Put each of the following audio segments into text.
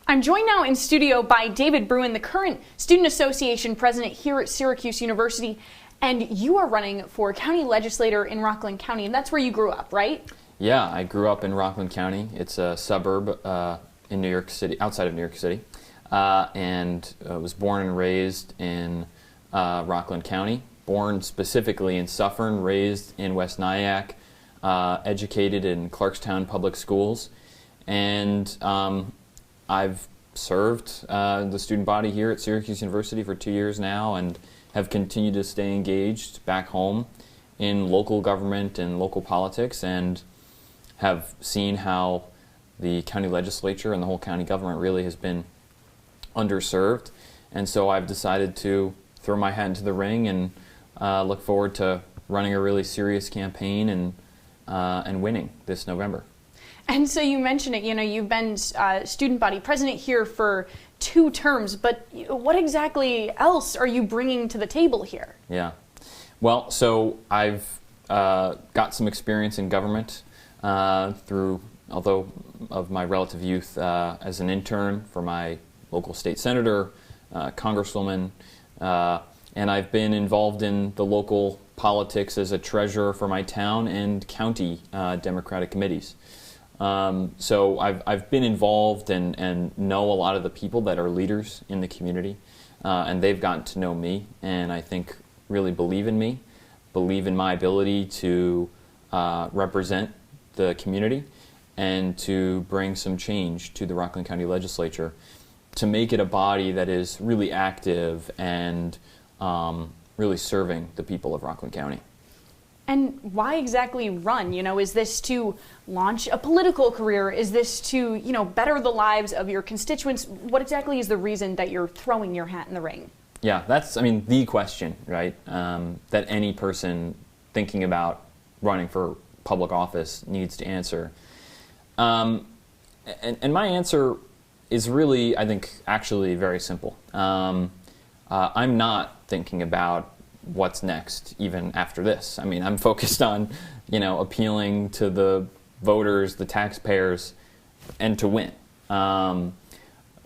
I'm joined now in studio by David Bruen, the current Student Association president here at Syracuse University, and you are running for county legislator in Rockland County, and that's where you grew up, right? Yeah, I grew up in Rockland County. It's a suburb in New York City, outside of New York City, and was born and raised in Rockland County. Born specifically in Suffern, raised in West Nyack, educated in Clarkstown Public Schools, and I've served the student body here at Syracuse University for 2 years now and have continued to stay engaged back home in local government and local politics, and have seen how the county legislature and the whole county government really has been underserved. And so I've decided to throw my hat into the ring and look forward to running a really serious campaign and winning this November. And so you mentioned it, you've been student body president here for 2 terms, but what exactly else are you bringing to the table here? Yeah, well, so I've got some experience in government through, although of my relative youth, as an intern for my local state senator, congresswoman, and I've been involved in the local politics as a treasurer for my town and county Democratic committees. So I've been involved and know a lot of the people that are leaders in the community, and they've gotten to know me, and I think really believe in me, believe in my ability to represent the community and to bring some change to the Rockland County Legislature, to make it a body that is really active and really serving the people of Rockland County. And why exactly run? Is this to launch a political career? Is this to, better the lives of your constituents? What exactly is the reason that you're throwing your hat in the ring? Yeah, that's, the question, right? That any person thinking about running for public office needs to answer. And my answer is really, I think, actually very simple. I'm not thinking about what's next even after this. I'm focused on, appealing to the voters, the taxpayers, and to win. So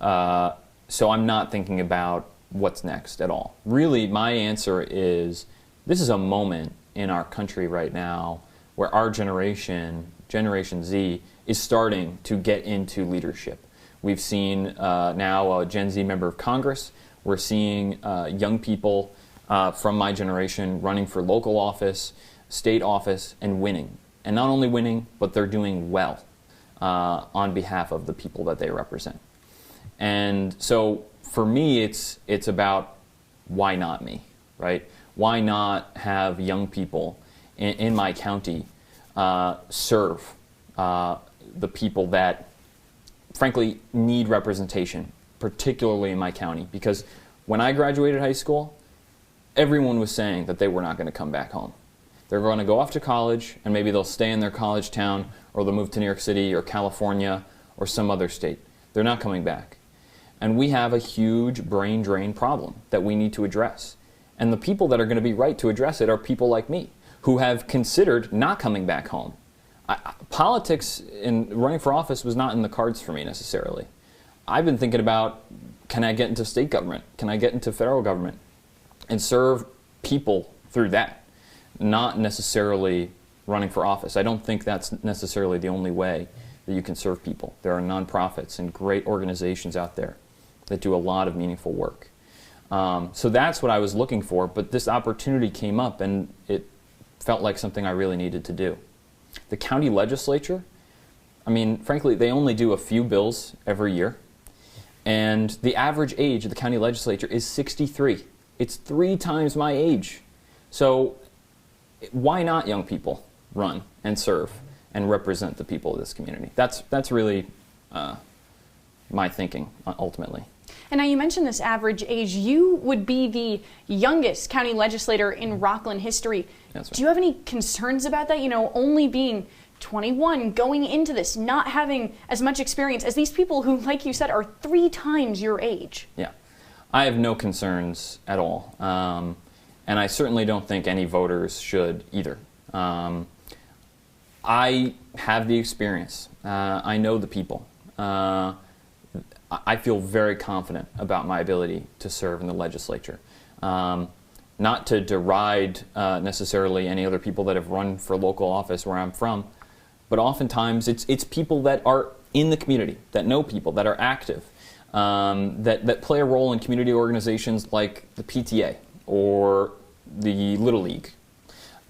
I'm not thinking about what's next at all. Really, my answer is, this is a moment in our country right now where our generation, Generation Z, is starting to get into leadership. We've seen now a Gen Z member of Congress. We're seeing young people from my generation running for local office, state office, and winning. And not only winning, but they're doing well on behalf of the people that they represent. And so for me, it's about, why not me, right? Why not have young people in my county serve the people that, frankly, need representation, particularly in my county? Because when I graduated high school, everyone was saying that they were not going to come back home. They're going to go off to college, and maybe they'll stay in their college town, or they'll move to New York City or California or some other state. They're not coming back. And we have a huge brain drain problem that we need to address. And the people that are going to be right to address it are people like me, who have considered not coming back home. Politics in running for office was not in the cards for me necessarily. I've been thinking about, can I get into state government? Can I get into federal government? And serve people through that, not necessarily running for office. I don't think that's necessarily the only way that you can serve people. There are nonprofits and great organizations out there that do a lot of meaningful work. So that's what I was looking for, but this opportunity came up and it felt like something I really needed to do. The county legislature, frankly, they only do a few bills every year, and the average age of the county legislature is 63. It's 3 times my age. So why not young people run and serve and represent the people of this community? That's really my thinking, ultimately. And now you mentioned this average age. You would be the youngest county legislator in Rockland history. That's right. Do you have any concerns about that? Only being 21, going into this, not having as much experience as these people who, like you said, are 3 times your age. Yeah. I have no concerns at all, and I certainly don't think any voters should either. I have the experience. I know the people. I feel very confident about my ability to serve in the legislature. Not to deride necessarily any other people that have run for local office where I'm from, but oftentimes it's people that are in the community, that know people, that are active, that play a role in community organizations like the PTA or the Little League.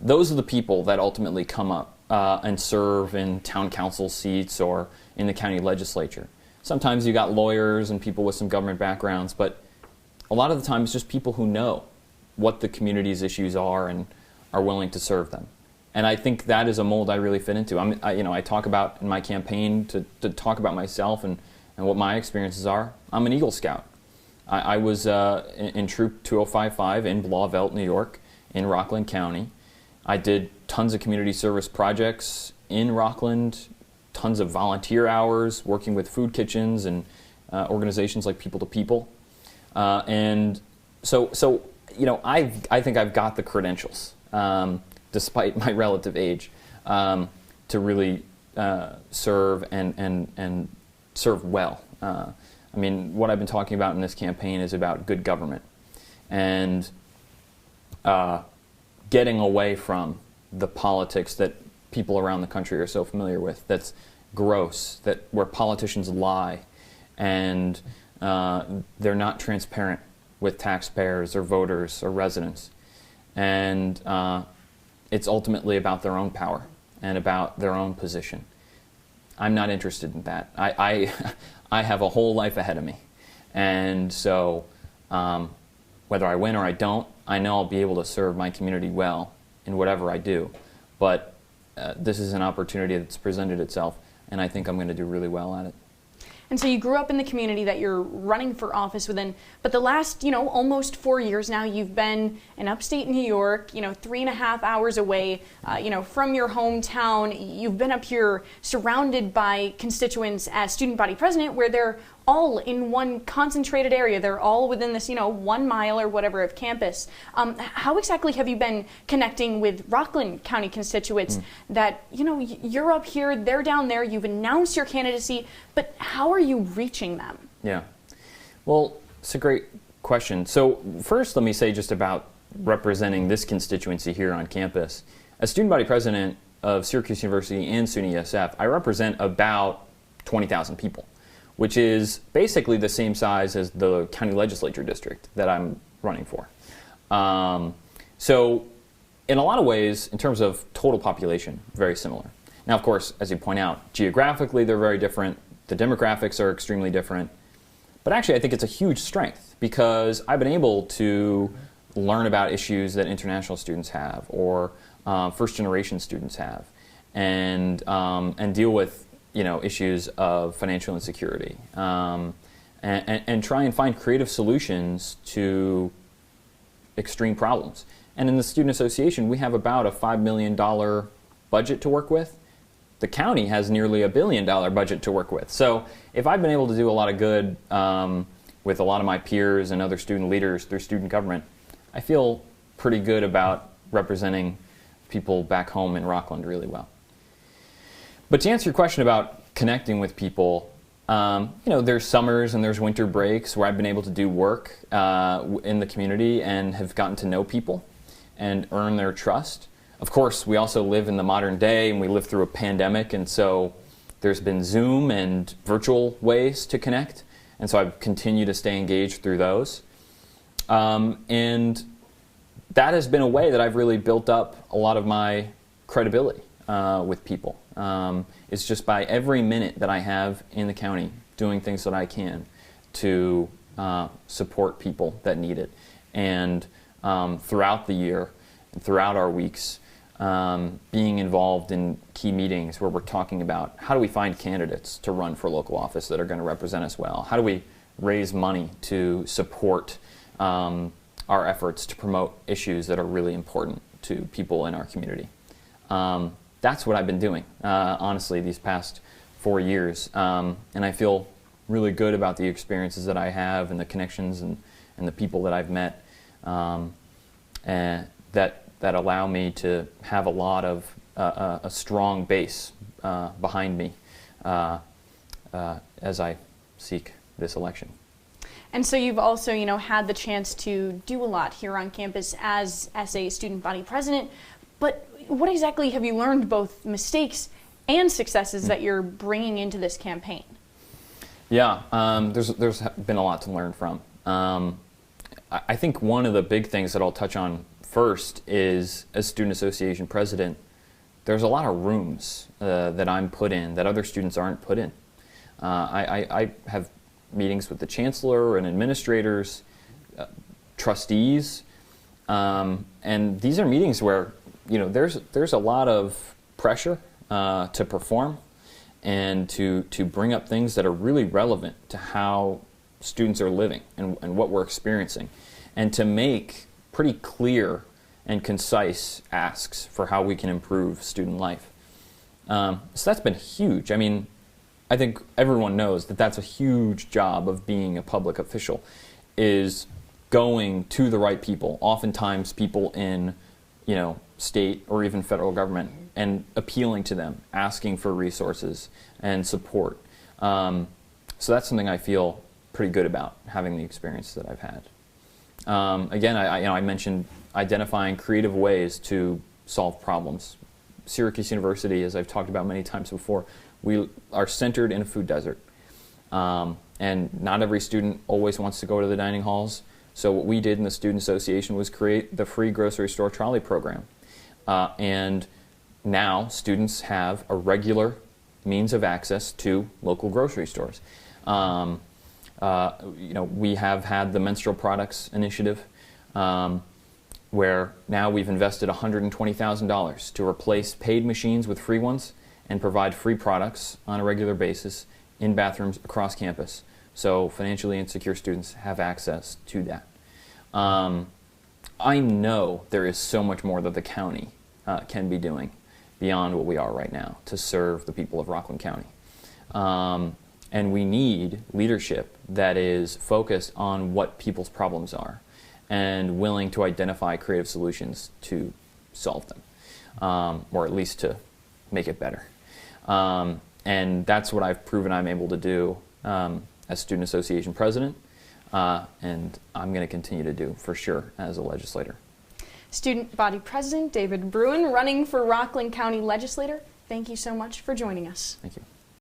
Those are the people that ultimately come up and serve in town council seats or in the county legislature. Sometimes you got lawyers and people with some government backgrounds, but a lot of the time it's just people who know what the community's issues are and are willing to serve them. And I think that is a mold I really fit into. I talk about in my campaign to talk about myself and what my experiences are. I'm an Eagle Scout. I was in Troop 2055 in Blauvelt, New York, in Rockland County. I did tons of community service projects in Rockland, tons of volunteer hours working with food kitchens and organizations like People to People. And so I think I've got the credentials, despite my relative age, to really serve and serve well. What I've been talking about in this campaign is about good government and getting away from the politics that people around the country are so familiar with. That's gross, where politicians lie and they're not transparent with taxpayers or voters or residents. And it's ultimately about their own power and about their own position. I'm not interested in that. I have a whole life ahead of me. And so whether I win or I don't, I know I'll be able to serve my community well in whatever I do. But this is an opportunity that's presented itself, and I think I'm going to do really well at it. And so you grew up in the community that you're running for office within, but the last, almost 4 years now, you've been in upstate New York, 3.5 hours away, from your hometown. You've been up here surrounded by constituents as student body president, where they're all in one concentrated area. They're all within this, 1 mile or whatever of campus. How exactly have you been connecting with Rockland County constituents that, you're up here, they're down there, you've announced your candidacy, but how are you reaching them? Yeah. Well, it's a great question. So first, let me say just about representing this constituency here on campus. As student body president of Syracuse University and SUNY SF, I represent about 20,000 people, which is basically the same size as the county legislature district that I'm running for. So in a lot of ways, in terms of total population, very similar. Now, of course, as you point out, geographically they're very different. The demographics are extremely different. But actually, I think it's a huge strength because I've been able to learn about issues that international students have or first-generation students have and deal with issues of financial insecurity, and try and find creative solutions to extreme problems. And in the Student Association, we have about a $5 million budget to work with. The county has nearly $1 billion budget to work with. So if I've been able to do a lot of good with a lot of my peers and other student leaders through student government, I feel pretty good about representing people back home in Rockland really well. But to answer your question about connecting with people, there's summers and there's winter breaks where I've been able to do work in the community and have gotten to know people and earn their trust. Of course, we also live in the modern day and we live through a pandemic, and so there's been Zoom and virtual ways to connect, and so I've continued to stay engaged through those. And that has been a way that I've really built up a lot of my credibility with people. It's just by every minute that I have in the county doing things that I can to support people that need it. And throughout the year and throughout our weeks, being involved in key meetings where we're talking about how do we find candidates to run for local office that are going to represent us well? How do we raise money to support our efforts to promote issues that are really important to people in our community? That's what I've been doing, honestly, these past 4 years. And I feel really good about the experiences that I have and the connections and the people that I've met, and that allow me to have a lot of a strong base behind me as I seek this election. And so you've also, had the chance to do a lot here on campus as a student body president. But what exactly have you learned, both mistakes and successes, that you're bringing into this campaign? Yeah, there's been a lot to learn from. I think one of the big things that I'll touch on first is, as student association president, there's a lot of rooms that I'm put in that other students aren't put in. I have meetings with the chancellor and administrators, trustees, and these are meetings where there's a lot of pressure to perform and to bring up things that are really relevant to how students are living and what we're experiencing, and to make pretty clear and concise asks for how we can improve student life. So that's been huge. I mean, I think everyone knows that that's a huge job of being a public official, is going to the right people, oftentimes people in, state or even federal government, and appealing to them, asking for resources and support. So that's something I feel pretty good about, having the experience that I've had. Again, I mentioned identifying creative ways to solve problems. Syracuse University, as I've talked about many times before, we are centered in a food desert. And not every student always wants to go to the dining halls. So what we did in the Student Association was create the free grocery store trolley program. And now students have a regular means of access to local grocery stores. We have had the menstrual products initiative, where now we've invested $120,000 to replace paid machines with free ones and provide free products on a regular basis in bathrooms across campus, so financially insecure students have access to that. I know there is so much more that the county can be doing beyond what we are right now to serve the people of Rockland County. And we need leadership that is focused on what people's problems are and willing to identify creative solutions to solve them, or at least to make it better. And that's what I've proven I'm able to do as Student Association President, and I'm going to continue to do for sure as a legislator. Student Body President David Bruen, running for Rockland County Legislator, thank you so much for joining us. Thank you.